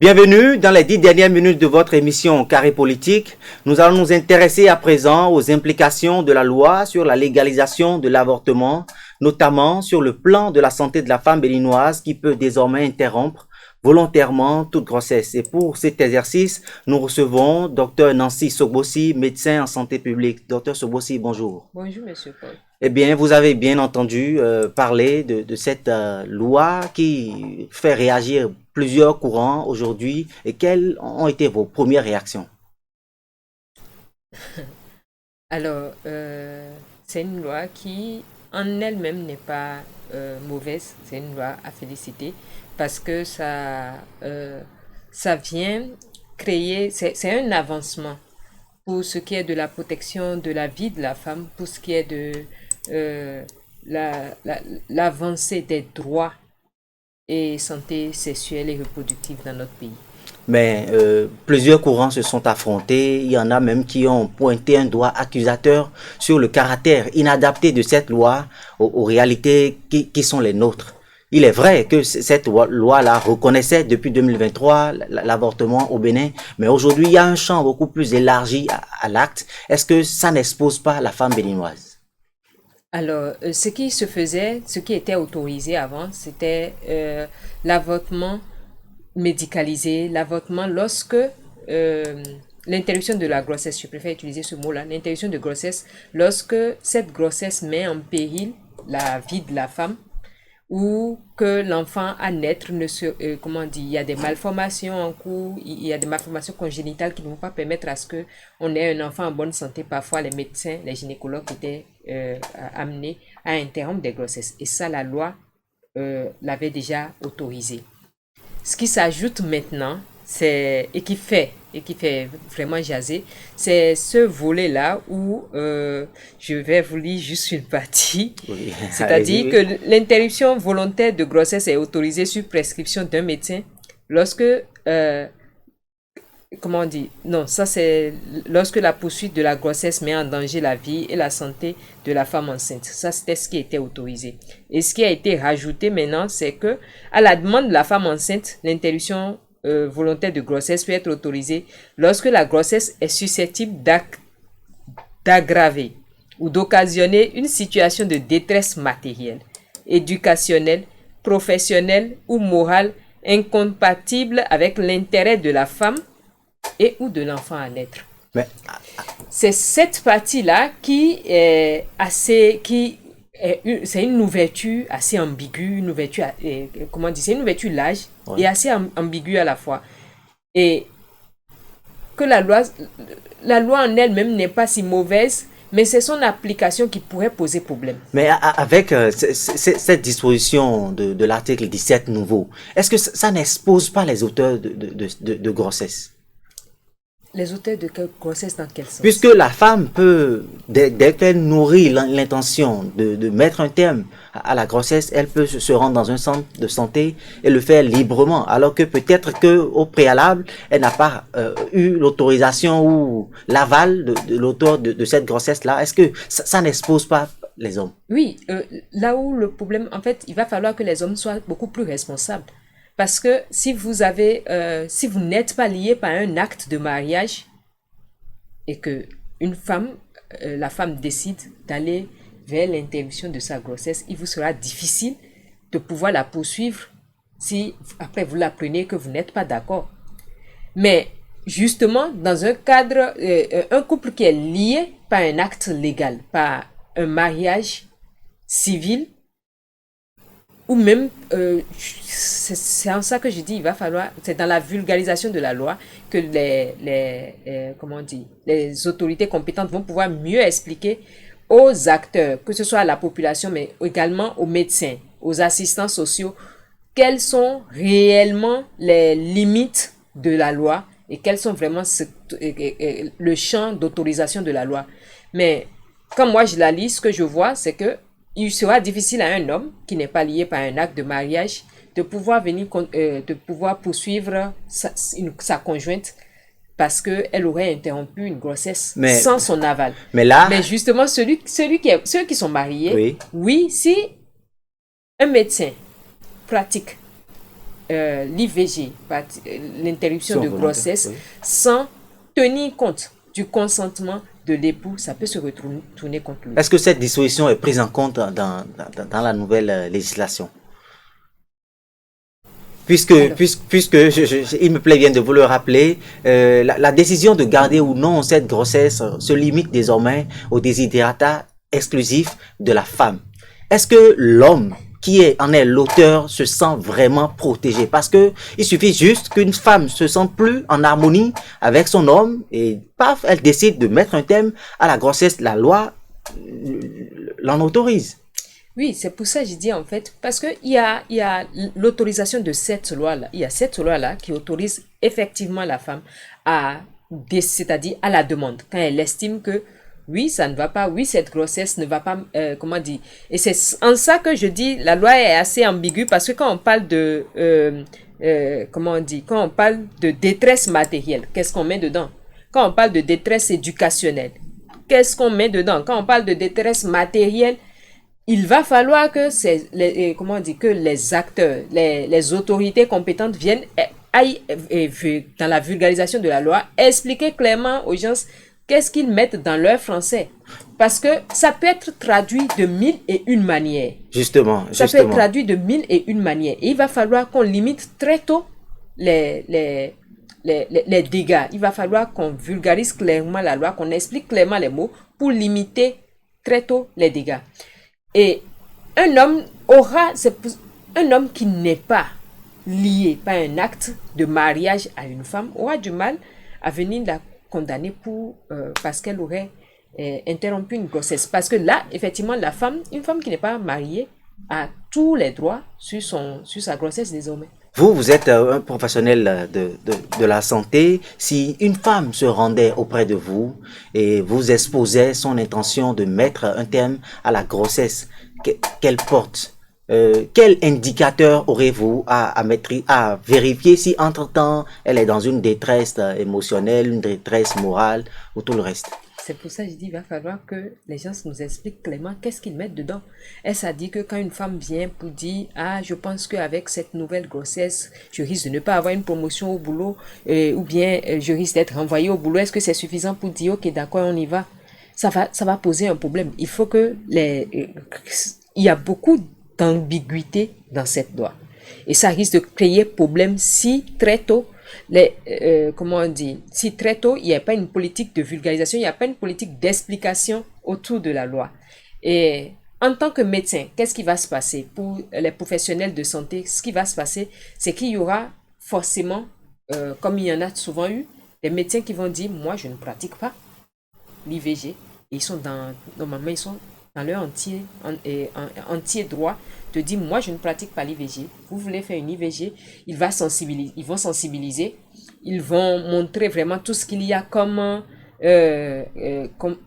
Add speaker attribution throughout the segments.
Speaker 1: Bienvenue dans les 10 dernières minutes de votre émission Carré Politique. Nous allons nous intéresser à présent aux implications de la loi sur la légalisation de l'avortement, notamment sur le plan de la santé de la femme béninoise qui peut désormais interrompre volontairement toute grossesse. Et pour cet exercice, nous recevons Dr Nancy Sogbosi, médecin en santé publique. Dr Sogbosi, bonjour.
Speaker 2: Bonjour, Monsieur Paul.
Speaker 1: Eh bien, vous avez bien entendu parler de cette loi qui fait réagir plusieurs courants aujourd'hui. Et quelles ont été vos premières réactions?
Speaker 2: Alors, c'est une loi qui, en elle-même, n'est pas mauvaise. C'est une loi à féliciter parce que ça vient créer, c'est un avancement pour ce qui est de la protection de la vie de la femme, pour ce qui est de l'avancée des droits et santé sexuelle et reproductive dans notre pays.
Speaker 1: Mais plusieurs courants se sont affrontés. Il y en a même qui ont pointé un doigt accusateur sur le caractère inadapté de cette loi aux réalités qui sont les nôtres. Il est vrai que cette loi-là reconnaissait depuis 2023 l'avortement au Bénin, mais aujourd'hui, il y a un champ beaucoup plus élargi à l'acte. Est-ce que ça n'expose pas la femme béninoise?
Speaker 2: Alors, ce qui se faisait, ce qui était autorisé avant, c'était l'avortement médicalisé, l'avortement lorsque l'interruption de la grossesse, je préfère utiliser ce mot-là, l'interruption de grossesse, lorsque cette grossesse met en péril la vie de la femme ou que l'enfant à naître ne se, comment dire, il y a des malformations en cours, il y a des malformations congénitales qui ne vont pas permettre à ce que on ait un enfant en bonne santé. Parfois, les médecins, les gynécologues étaient amenés à interrompre des grossesses. Et ça, la loi l'avait déjà autorisé. Ce qui s'ajoute maintenant, et qui fait vraiment jaser, c'est ce volet-là où je vais vous lire juste une partie.
Speaker 1: Oui.
Speaker 2: C'est-à-dire que l'interruption volontaire de grossesse est autorisée sur prescription d'un médecin lorsque, comment on dit, non, ça c'est lorsque la poursuite de la grossesse met en danger la vie et la santé de la femme enceinte. Ça, c'était ce qui était autorisé. Et ce qui a été rajouté maintenant, c'est que, à la demande de la femme enceinte, l'interruption volontaire de grossesse peut être autorisée lorsque la grossesse est susceptible d'aggraver ou d'occasionner une situation de détresse matérielle, éducationnelle, professionnelle ou morale incompatible avec l'intérêt de la femme et ou de l'enfant à naître.
Speaker 1: Mais
Speaker 2: c'est cette partie-là qui est assez, c'est une ouverture assez ambiguë, une ouverture, comment dire, c'est une ouverture large et assez ambiguë à la fois. Et que la loi en elle-même n'est pas si mauvaise, mais c'est son application qui pourrait poser problème.
Speaker 1: Mais avec cette disposition de l'article 17 nouveau, est-ce que ça n'expose pas les auteurs de grossesse?
Speaker 2: Les auteurs de grossesse dans quel sens?
Speaker 1: Puisque la femme peut, dès qu'elle nourrit l'intention de mettre un terme à la grossesse, elle peut se rendre dans un centre de santé et le faire librement. Alors que peut-être qu'au préalable, elle n'a pas eu l'autorisation ou l'aval de l'auteur de cette grossesse-là. Est-ce que ça n'expose pas les hommes?
Speaker 2: Oui, là où le problème, en fait, il va falloir que les hommes soient beaucoup plus responsables. Parce que si vous n'êtes pas lié par un acte de mariage et que la femme décide d'aller vers l'interruption de sa grossesse, il vous sera difficile de pouvoir la poursuivre si après vous l'apprenez que vous n'êtes pas d'accord. Mais justement, dans un cadre, un couple qui est lié par un acte légal, par un mariage civil, ou même, c'est en ça que je dis, il va falloir, c'est dans la vulgarisation de la loi que les autorités compétentes vont pouvoir mieux expliquer aux acteurs, que ce soit à la population, mais également aux médecins, aux assistants sociaux, quelles sont réellement les limites de la loi et quels sont vraiment le champ d'autorisation de la loi. Mais quand moi je la lis, ce que je vois, c'est que il sera difficile à un homme qui n'est pas lié par un acte de mariage de pouvoir poursuivre sa conjointe parce qu'elle aurait interrompu une grossesse sans son aval. Mais justement, ceux qui sont mariés, oui, si un médecin pratique l'IVG, l'interruption de
Speaker 1: volontaire,
Speaker 2: grossesse,
Speaker 1: oui.
Speaker 2: sans tenir compte du consentement de l'époux, ça peut se retourner contre lui.
Speaker 1: Est-ce que cette disposition est prise en compte dans la nouvelle législation? Il me plaît bien de vous le rappeler, la décision de garder ou non cette grossesse se limite désormais au desiderata exclusif de la femme. Est-ce que l'homme en est l'auteur se sent vraiment protégé? Parce que il suffit juste qu'une femme se sente plus en harmonie avec son homme et paf, elle décide de mettre un terme à la grossesse. La loi l'en autorise.
Speaker 2: Oui, c'est pour ça que je dis en fait, parce qu'il y a l'autorisation de cette loi-là. Il y a cette loi-là qui autorise effectivement la femme c'est-à-dire à la demande, quand elle estime que oui, ça ne va pas, oui, cette grossesse ne va pas, comment dire. Et c'est en ça que je dis, la loi est assez ambiguë, parce que quand on parle comment on dit, quand on parle de détresse matérielle, qu'est-ce qu'on met dedans? Quand on parle de détresse éducationnelle, qu'est-ce qu'on met dedans? Quand on parle de détresse matérielle, il va falloir que que les acteurs, les autorités compétentes aillent dans la vulgarisation de la loi, expliquer clairement aux gens qu'est-ce qu'ils mettent dans leur français. Parce que ça peut être traduit de 1001 manières.
Speaker 1: Justement.
Speaker 2: Ça peut être traduit de 1001 manières. Et il va falloir qu'on limite très tôt les dégâts. Il va falloir qu'on vulgarise clairement la loi, qu'on explique clairement les mots pour limiter très tôt les dégâts. Et un homme qui n'est pas lié par un acte de mariage à une femme aura du mal à venir la condamner parce qu'elle aurait interrompu une grossesse. Parce que là, effectivement, une femme qui n'est pas mariée a tous les droits sur sa grossesse désormais.
Speaker 1: Vous êtes un professionnel de la santé. Si une femme se rendait auprès de vous et vous exposait son intention de mettre un terme à la grossesse qu'elle porte, quel indicateur aurez-vous à vérifier si entre-temps elle est dans une détresse émotionnelle, une détresse morale ou tout le reste?
Speaker 2: C'est pour ça que je dis, il va falloir que les gens nous expliquent clairement qu'est-ce qu'ils mettent dedans. Est-ce à dire que quand une femme vient pour dire, je pense qu'avec cette nouvelle grossesse, je risque de ne pas avoir une promotion au boulot, ou bien je risque d'être renvoyée au boulot, est-ce que c'est suffisant pour dire, ok, d'accord, on y va? Ça va poser un problème. Il faut que il y a beaucoup d'ambiguïté dans cette loi. Et ça risque de créer problème si très tôt, si très tôt, il n'y a pas une politique de vulgarisation, il n'y a pas une politique d'explication autour de la loi. Et en tant que médecin, qu'est-ce qui va se passer pour les professionnels de santé? Ce qui va se passer, c'est qu'il y aura forcément, comme il y en a souvent eu, des médecins qui vont dire, moi, je ne pratique pas l'IVG. Et normalement, ils sont dans leur entier droit de dire, moi, je ne pratique pas l'IVG. Vous voulez faire une IVG, ils vont sensibiliser, ils vont montrer vraiment tout ce qu'il y a comme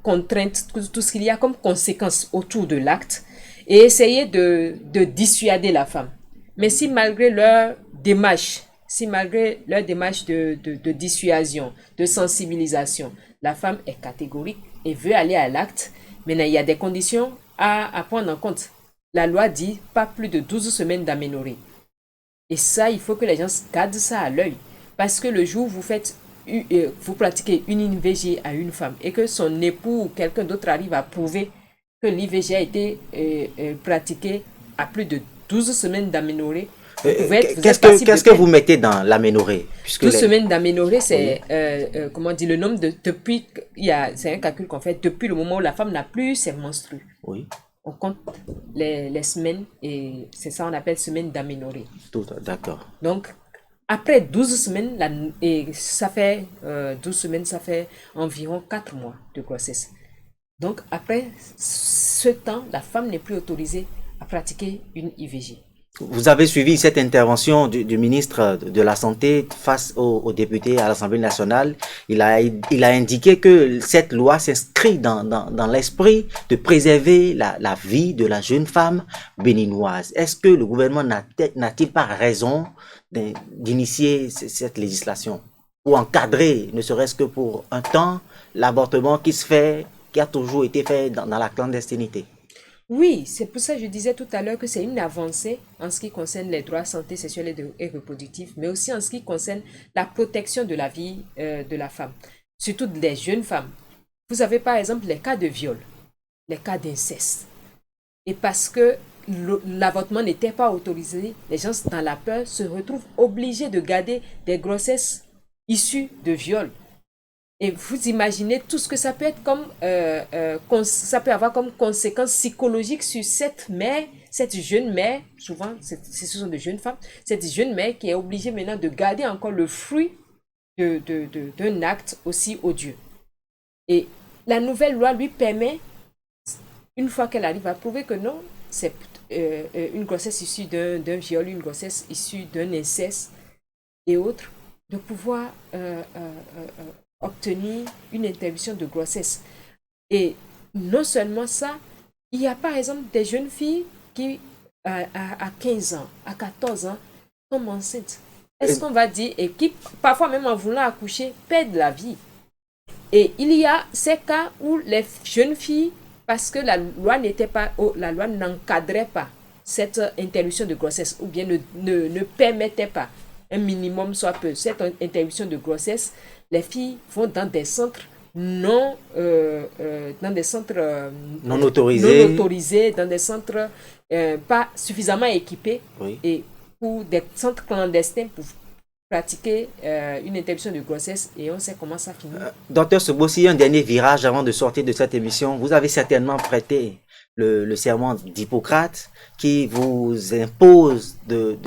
Speaker 2: contrainte, tout ce qu'il y a comme conséquences autour de l'acte et essayer de dissuader la femme. Mais si malgré leur démarche de dissuasion, de sensibilisation, la femme est catégorique et veut aller à l'acte, maintenant il y a des conditions à prendre en compte. La loi dit pas plus de 12 semaines d'aménorrhée. Et ça, il faut que les gens gardent ça à l'œil. Parce que le jour où vous pratiquez une IVG à une femme et que son époux ou quelqu'un d'autre arrive à prouver que l'IVG a été pratiqué à plus de 12 semaines d'aménorrhée,
Speaker 1: qu'est-ce que vous mettez dans l'aménorrhée?
Speaker 2: 12 semaines d'aménorrhée, c'est le nombre c'est un calcul qu'on fait depuis le moment où la femme n'a plus ses menstrues.
Speaker 1: Oui.
Speaker 2: On compte les semaines et c'est ça on appelle semaine d'aménorrhée.
Speaker 1: D'accord.
Speaker 2: Donc, après 12 semaines, ça fait 12 semaines, ça fait environ 4 mois de grossesse. Donc, après ce temps, la femme n'est plus autorisée à pratiquer une IVG.
Speaker 1: Vous avez suivi cette intervention du ministre de la Santé face aux députés à l'Assemblée nationale. Il a indiqué que cette loi s'inscrit dans l'esprit de préserver la vie de la jeune femme béninoise. Est-ce que le gouvernement n'a-t-il pas raison d'initier cette législation pour encadrer, ne serait-ce que pour un temps, l'avortement qui a toujours été fait dans la clandestinité?
Speaker 2: Oui, c'est pour ça que je disais tout à l'heure que c'est une avancée en ce qui concerne les droits santé sexuelle et reproductifs, mais aussi en ce qui concerne la protection de la vie de la femme, surtout des jeunes femmes. Vous avez par exemple les cas de viol, les cas d'inceste. Et parce que l'avortement n'était pas autorisé, les gens dans la peur se retrouvent obligés de garder des grossesses issues de viol. Et vous imaginez tout ce que ça peut être comme ça peut avoir comme conséquence psychologique sur cette mère, cette jeune mère, souvent ce sont de jeunes femmes, cette jeune mère qui est obligée maintenant de garder encore le fruit d'un acte aussi odieux. Et la nouvelle loi lui permet, une fois qu'elle arrive à prouver que non, c'est une grossesse issue d'un viol, une grossesse issue d'un inceste et autres, de pouvoir obtenir une interruption de grossesse. Et non seulement ça, il y a par exemple des jeunes filles qui, à 15 ans, à 14 ans, tombent enceintes. Est-ce qu'on va dire, et qui, parfois même en voulant accoucher, perdent la vie. Et il y a ces cas où les jeunes filles, parce que la loi la loi n'encadrait pas cette interruption de grossesse, ou bien ne permettait pas un minimum soit peu cette interruption de grossesse, les filles vont dans des centres non
Speaker 1: non autorisés,
Speaker 2: dans des centres pas suffisamment équipés,
Speaker 1: oui.
Speaker 2: et pour des centres clandestins pour pratiquer une interruption de grossesse, et on sait comment ça finit.
Speaker 1: Docteur Sobossi, un dernier virage avant de sortir de cette émission. Vous avez certainement prêté le serment d'Hippocrate qui vous impose de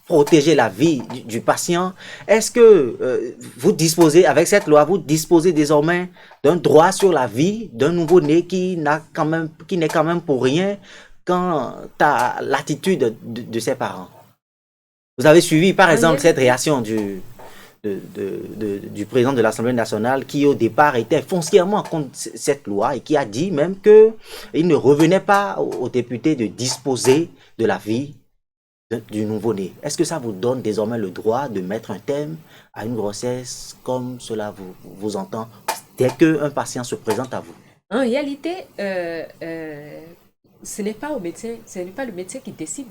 Speaker 1: protéger la vie du patient. Est-ce que vous disposez, avec cette loi, vous disposez désormais d'un droit sur la vie d'un nouveau-né qui n'est quand même pour rien quant à l'attitude de ses parents? Vous avez suivi, par exemple, cette réaction du président de l'Assemblée nationale qui, au départ, était foncièrement contre cette loi et qui a dit même qu'il ne revenait pas aux députés de disposer de la vie du nouveau-né. Est-ce que ça vous donne désormais le droit de mettre un terme à une grossesse comme cela vous entend dès qu'un patient se présente à vous?
Speaker 2: En réalité, ce n'est pas au médecin, ce n'est pas le médecin qui décide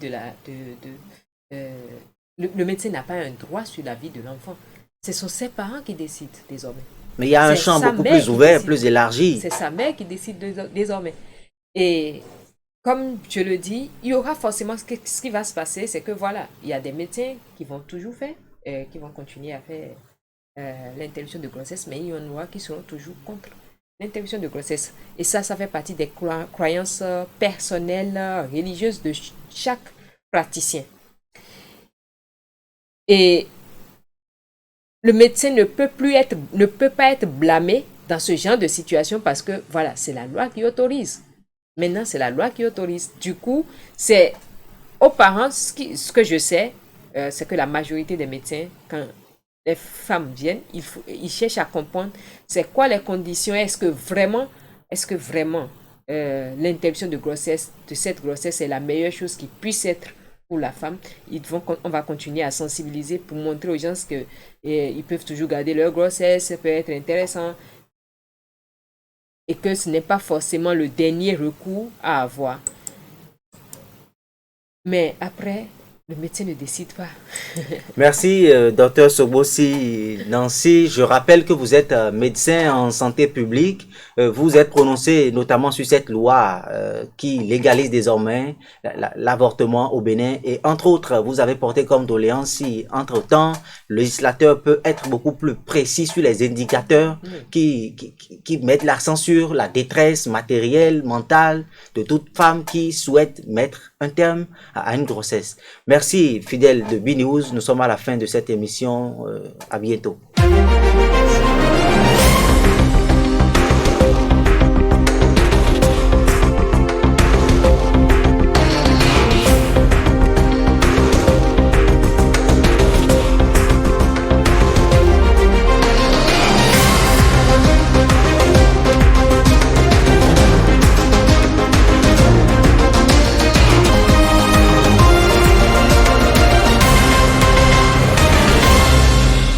Speaker 2: le médecin n'a pas un droit sur la vie de l'enfant. Ce sont ses parents qui décident désormais.
Speaker 1: Mais il y a un champ beaucoup plus ouvert, plus élargi.
Speaker 2: C'est sa mère qui décide désormais. Et comme je le dis, il y aura forcément ce qui va se passer, c'est que voilà, il y a des médecins qui vont toujours faire, qui vont continuer à faire l'interruption de grossesse, mais il y en aura qui seront toujours contre l'interruption de grossesse. Et ça fait partie des croyances personnelles, religieuses de chaque praticien. Et le médecin ne peut pas être blâmé dans ce genre de situation parce que voilà, c'est la loi qui autorise. Maintenant, c'est la loi qui autorise. Du coup, c'est aux parents, ce que je sais, c'est que la majorité des médecins, quand les femmes viennent, ils cherchent à comprendre c'est quoi les conditions, est-ce que vraiment l'interruption de cette grossesse est la meilleure chose qui puisse être pour la femme. On va continuer à sensibiliser pour montrer aux gens que ils peuvent toujours garder leur grossesse, ça peut être intéressant et que ce n'est pas forcément le dernier recours à avoir. Mais après, le médecin ne décide pas.
Speaker 1: Merci, docteur Sobossi Nancy. Je rappelle que vous êtes médecin en santé publique. Vous êtes prononcé notamment sur cette loi qui légalise désormais l'avortement au Bénin. Et entre autres, vous avez porté comme doléance si, entre-temps, le législateur peut être beaucoup plus précis sur les indicateurs qui mettent l'accent sur la détresse matérielle, mentale de toute femme qui souhaite mettre un terme à une grossesse. Merci, fidèles de B-News. Nous sommes à la fin de cette émission. À bientôt.